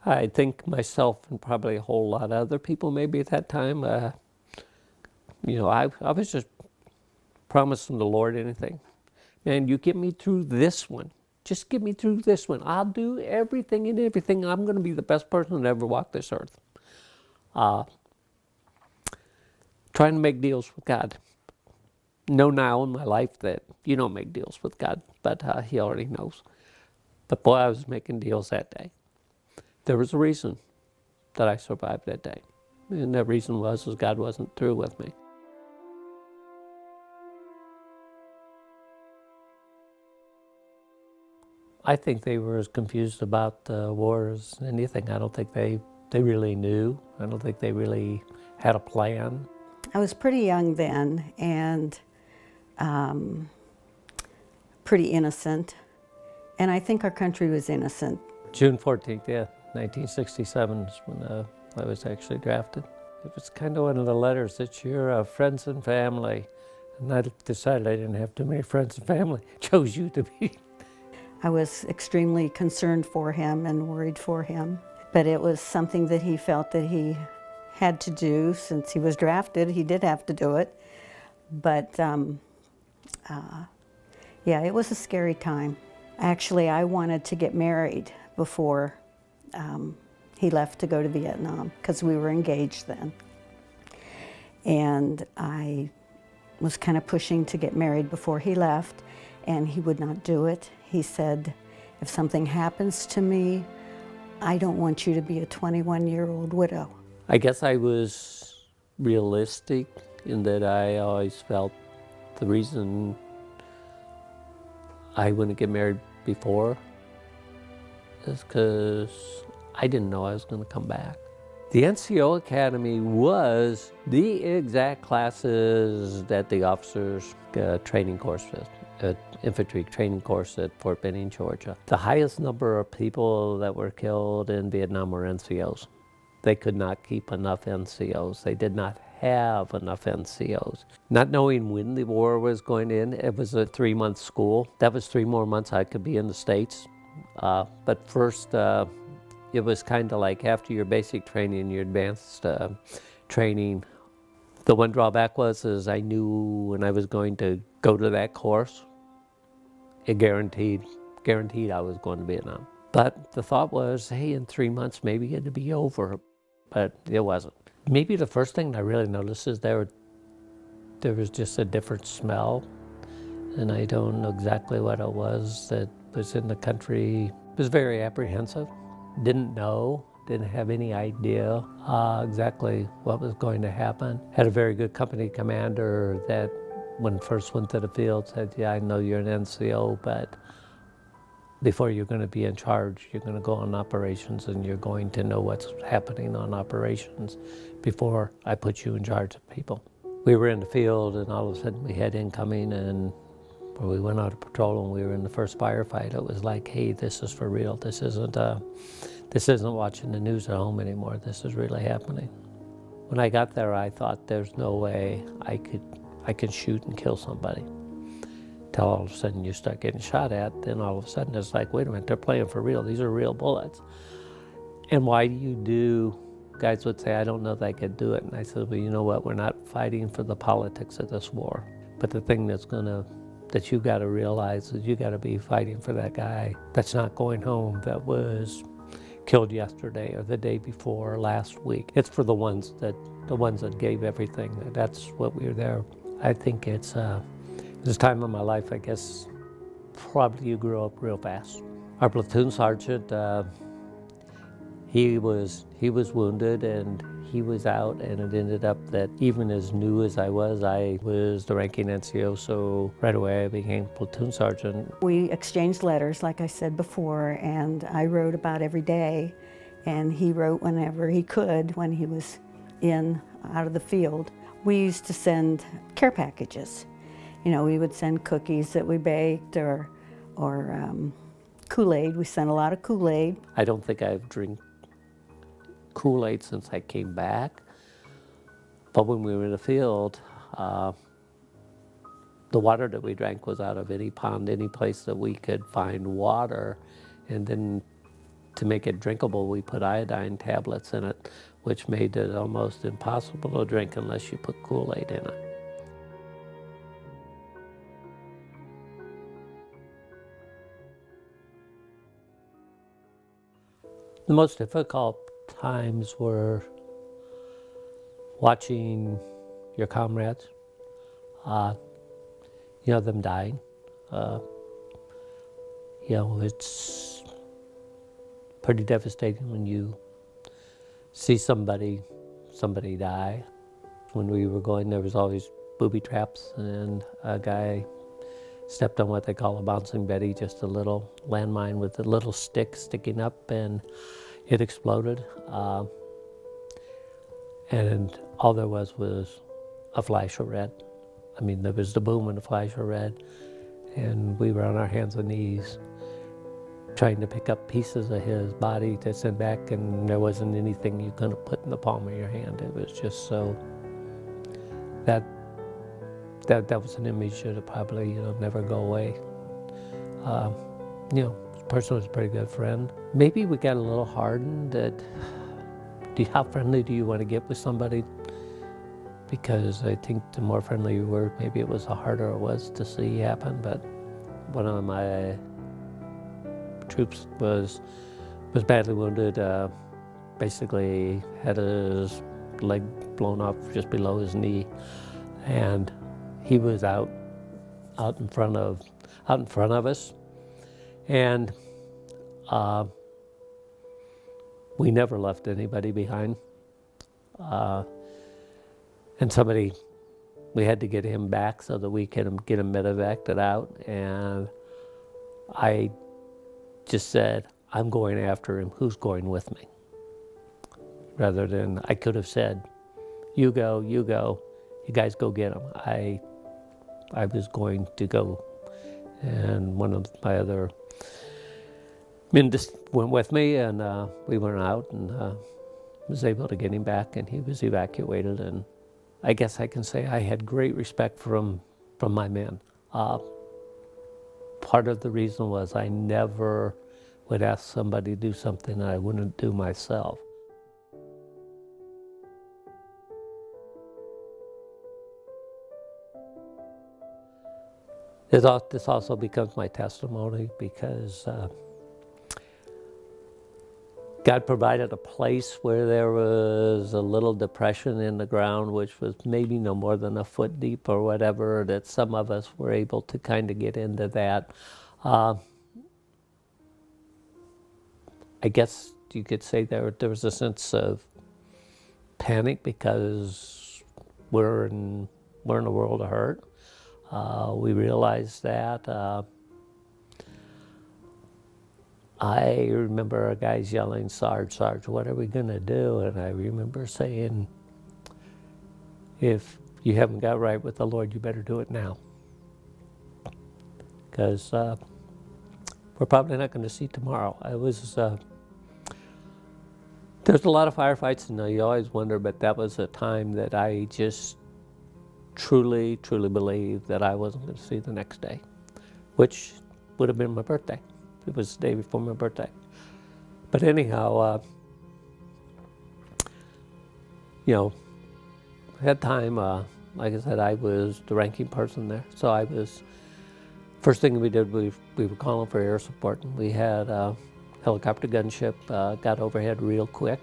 I think myself and probably a whole lot of other people maybe at that time, I was just promising the Lord anything. Man, you get me through this one. Just get me through this one. I'll do everything and everything. I'm going to be the best person to ever walk this earth. Trying to make deals with God. Know now in my life that you don't make deals with God, but He already knows. But boy, I was making deals that day. There was a reason that I survived that day. And that reason was God wasn't through with me. I think they were as confused about the war as anything. I don't think they really knew. I don't think they really had a plan. I was pretty young then and pretty innocent. And I think our country was innocent. June 14th, yeah, 1967 is when I was actually drafted. It was kind of one of the letters that your friends and family, and I decided I didn't have too many friends and family, chose you to be. I was extremely concerned for him and worried for him. But it was something that he felt that he had to do since he was drafted. He did have to do it. But yeah, it was a scary time. Actually, I wanted to get married before he left to go to Vietnam because we were engaged then. And I was kind of pushing to get married before he left, and he would not do it. He said, if something happens to me, I don't want you to be a 21-year-old widow. I guess I was realistic in that I always felt the reason I wouldn't get married before is because I didn't know I was going to come back. The NCO Academy was the exact classes that the officers training course infantry training course at Fort Benning, Georgia. The highest number of people that were killed in Vietnam were NCOs. They could not keep enough NCOs. They did not have enough NCOs. Not knowing when the war was going to end, it was a 3-month school. That was 3 more months I could be in the States. But first, it was kind of like after your basic training, your advanced training. The one drawback is I knew when I was going to go to that course, it guaranteed I was going to Vietnam. But the thought was, hey, in 3 months, maybe it'd be over. But it wasn't. Maybe the first thing I really noticed is there was just a different smell. And I don't know exactly what it was that was in the country. It was very apprehensive. Didn't know, didn't have any idea exactly what was going to happen. Had a very good company commander that when first went to the field said, yeah, I know you're an NCO, but before you're going to be in charge, you're going to go on operations and you're going to know what's happening on operations before I put you in charge of people. We were in the field and all of a sudden we had incoming, and when we went out of patrol and we were in the first firefight, it was like, hey, this is for real. This isn't watching the news at home anymore. This is really happening. When I got there, I thought there's no way I could shoot and kill somebody. Till all of a sudden you start getting shot at, then all of a sudden it's like, wait a minute, they're playing for real. These are real bullets. And why do you do, guys would say, I don't know that I could do it. And I said, well, you know what? We're not fighting for the politics of this war. But the thing that you got to realize is you got to be fighting for that guy that's not going home, that was killed yesterday or the day before or last week. It's for the ones that gave everything. That's what we were there. I think it's this time of my life, I guess, probably you grew up real fast. Our platoon sergeant, he was wounded and he was out, and it ended up that even as new as I was the ranking NCO, so right away I became platoon sergeant. We exchanged letters, like I said before, and I wrote about every day, and he wrote whenever he could when he was out of the field. We used to send care packages. You know, we would send cookies that we baked or Kool-Aid. We sent a lot of Kool-Aid. I don't think I've drank Kool-Aid since I came back. But when we were in the field, the water that we drank was out of any pond, any place that we could find water. And then to make it drinkable, we put iodine tablets in it, which made it almost impossible to drink unless you put Kool-Aid in it. The most difficult times were watching your comrades, them dying. It's pretty devastating when you see somebody die. When we were going, there was always booby traps, and a guy stepped on what they call a bouncing Betty, just a little landmine with a little stick sticking up, and it exploded. And all there was a flash of red. I mean, there was the boom and a flash of red, and we were on our hands and knees trying to pick up pieces of his body to send back, and there wasn't anything you couldn't put in the palm of your hand. It was just so, that was an image that'll probably never go away. This person was a pretty good friend. Maybe we got a little hardened at how friendly do you want to get with somebody? Because I think the more friendly you were, maybe it was the harder it was to see happen. But one of my troops was badly wounded, basically had his leg blown off just below his knee, and he was out in front of us, and we never left anybody behind. And we had to get him back so that we can get him medevaced out, and I just said, I'm going after him, who's going with me? Rather than, I could have said, you go, you guys go get him. I was going to go, and one of my other men just went with me, and we went out, and was able to get him back, and he was evacuated. And I guess I can say I had great respect from my men. Part of the reason was I never would ask somebody to do something that I wouldn't do myself. This also becomes my testimony, because God provided a place where there was a little depression in the ground, which was maybe no more than a foot deep or whatever, that some of us were able to kind of get into that. I guess you could say there was a sense of panic, because we're in a world of hurt. We realized that. I remember guys yelling, Sarge, what are we going to do? And I remember saying, if you haven't got right with the Lord, you better do it now. Because we're probably not going to see tomorrow. There's a lot of firefights, and you always wonder, but that was a time that I just truly believed that I wasn't going to see the next day, which would have been my birthday. It was the day before my birthday. But anyhow, at that time, like I said, I was the ranking person there. So first thing we did, we were calling for air support. And we had a helicopter gunship, got overhead real quick.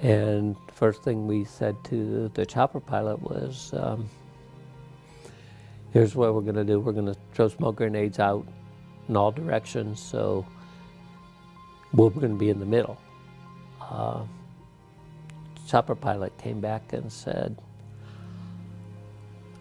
And first thing we said to the chopper pilot was, here's what we're going to do. We're going to throw smoke grenades out in all directions, so we're going to be in the middle. Chopper pilot came back and said,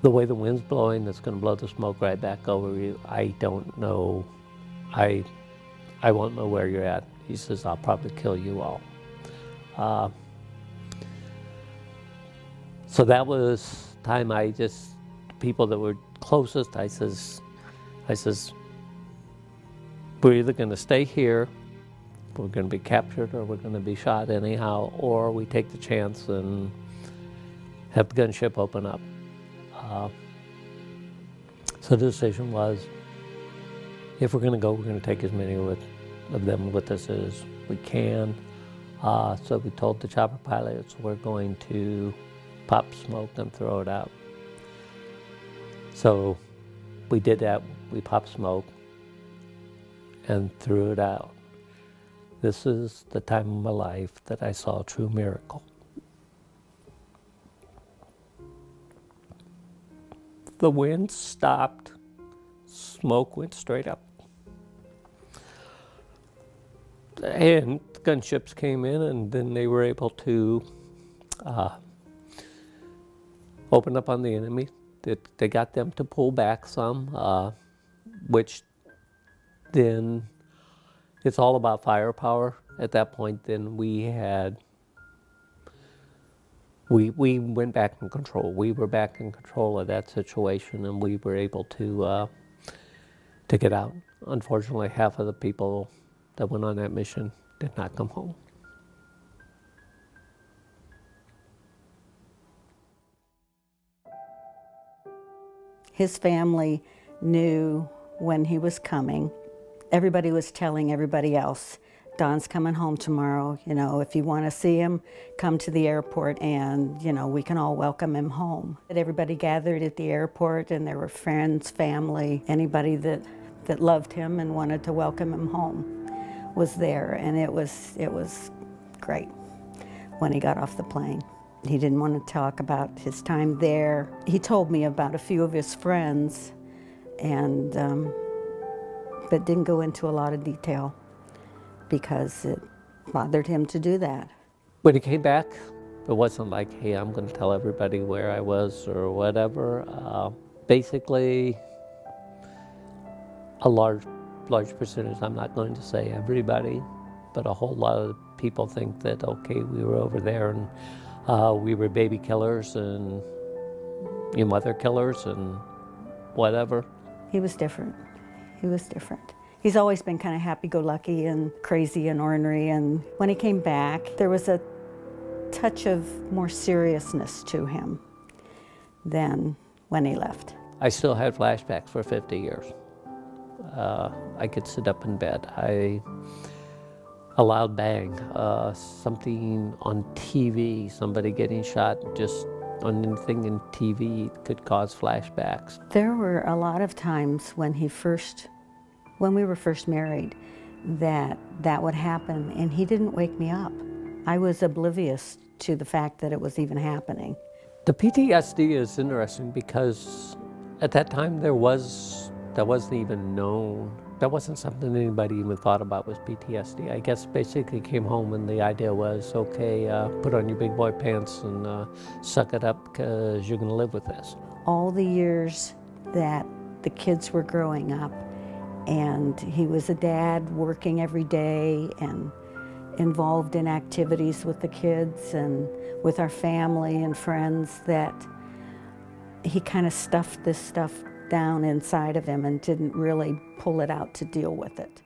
the way the wind's blowing, it's going to blow the smoke right back over you. I don't know. I won't know where you're at. He says, I'll probably kill you all. So that was time people that were closest, I says, we're either going to stay here, we're going to be captured, or we're going to be shot anyhow, or we take the chance and have the gunship open up. So the decision was, if we're going to go, we're going to take as many of them with us as we can. So we told the chopper pilots we're going to pop smoke and throw it out. So we did that. We popped smoke and threw it out. This is the time of my life that I saw a true miracle. The wind stopped, smoke went straight up. And gunships came in, and then they were able to open up on the enemy. They got them to pull back some, which then it's all about firepower. At that point, then we went back in control. We were back in control of that situation, and we were able to get out. Unfortunately, half of the people that went on that mission did not come home. His family knew when he was coming. Everybody was telling everybody else, Don's coming home tomorrow. You know, if you want to see him, come to the airport and, you know, we can all welcome him home. Everybody gathered at the airport, and there were friends, family, anybody that loved him and wanted to welcome him home was there, and it was great when he got off the plane. He didn't want to talk about his time there. He told me about a few of his friends, and but didn't go into a lot of detail because it bothered him to do that. When he came back, it wasn't like, hey, I'm going to tell everybody where I was or whatever. Basically, a large percentage, I'm not going to say everybody, but a whole lot of people think that, okay, we were over there and we were baby killers and your mother killers and whatever. He was different. He was different. He's always been kind of happy-go-lucky and crazy and ornery, and when he came back, there was a touch of more seriousness to him than when he left. I still had flashbacks for 50 years. I could sit up in bed. A loud bang, something on TV, somebody getting shot, just on anything in TV could cause flashbacks. There were a lot of times when we were first married, that would happen, and he didn't wake me up. I was oblivious to the fact that it was even happening. The PTSD is interesting because at that time that wasn't even known. That wasn't something anybody even thought about was PTSD. I guess basically came home and the idea was, okay, put on your big boy pants and suck it up because you're gonna live with this. All the years that the kids were growing up, and he was a dad working every day and involved in activities with the kids and with our family and friends, that he kind of stuffed this stuff down inside of him and didn't really pull it out to deal with it.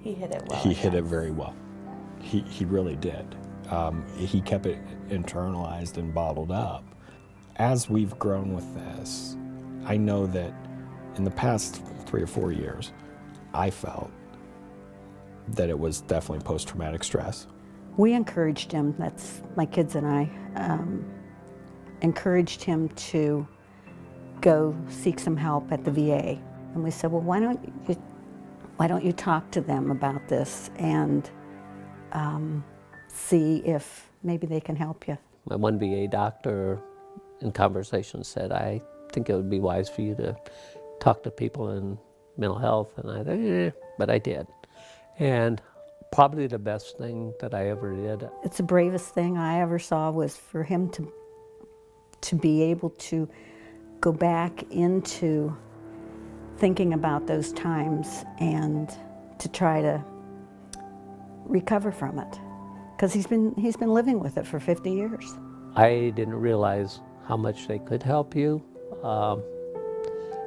He hid it well. He hid it very well. He really did. He kept it internalized and bottled up. As we've grown with this, I know that in the past 3 or 4 years, I felt that it was definitely post-traumatic stress. We encouraged him, that's my kids and I, encouraged him to go seek some help at the VA. And we said, well, why don't you talk to them about this and see if maybe they can help you. My one VA doctor in conversation said, I think it would be wise for you to talk to people in mental health, and I thought, but I did. And probably the best thing that I ever did. It's the bravest thing I ever saw was for him to be able to go back into thinking about those times and to try to recover from it. Because he's been living with it for 50 years. I didn't realize how much they could help you.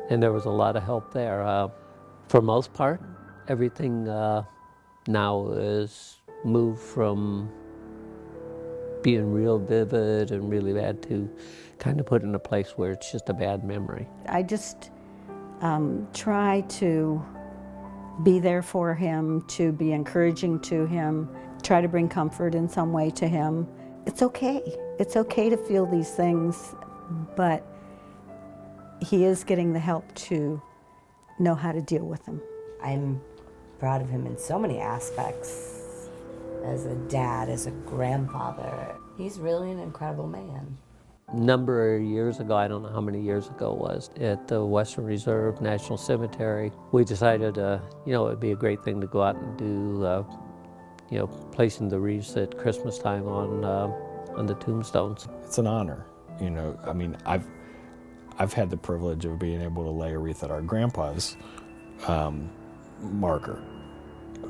And there was a lot of help there. For most part, everything now is moved from being real vivid and really bad to kind of put in a place where it's just a bad memory. I just try to be there for him, to be encouraging to him, try to bring comfort in some way to him. It's okay. It's okay to feel these things, but he is getting the help to know how to deal with them. I'm proud of him in so many aspects. As a dad, as a grandfather. He's really an incredible man. Number of years ago, I don't know how many years ago it was, at the Western Reserve National Cemetery, we decided, it would be a great thing to go out and do, placing the wreaths at Christmas time on the tombstones. It's an honor, I mean, I've had the privilege of being able to lay a wreath at our grandpa's marker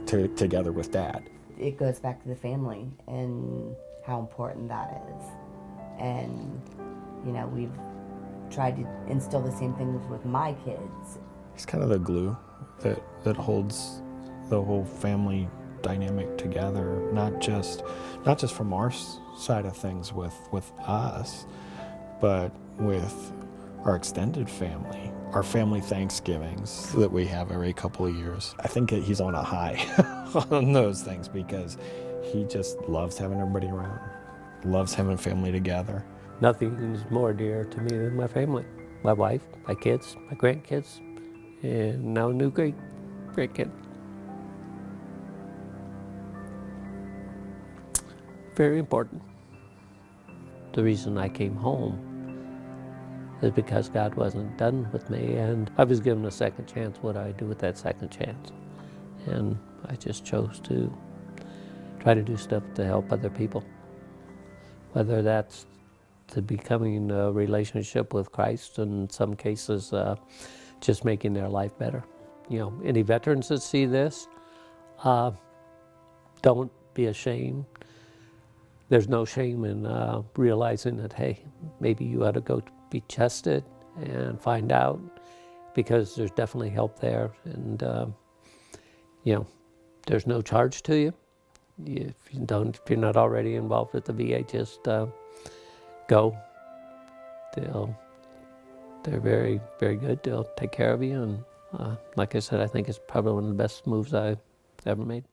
together with Dad. It goes back to the family and how important that is. And, we've tried to instill the same things with my kids. He's kind of the glue that holds the whole family dynamic together, not just from our side of things with us, but with our extended family, our family Thanksgivings that we have every couple of years. I think he's on a high on those things because he just loves having everybody around, loves having family together. Nothing is more dear to me than my family, my wife, my kids, my grandkids, and now a new great-grandkid. Very important. The reason I came home is because God wasn't done with me, and I was given a second chance. What do I do with that second chance? And I just chose to try to do stuff to help other people, whether that's to becoming a relationship with Christ, in some cases just making their life better. Any veterans that see this, don't be ashamed. There's no shame in realizing that, hey, maybe you ought to go be tested and find out, because there's definitely help there. And, there's no charge to you. If you're not already involved with the VA, just go. They're very, very good. They'll take care of you. And like I said, I think it's probably one of the best moves I've ever made.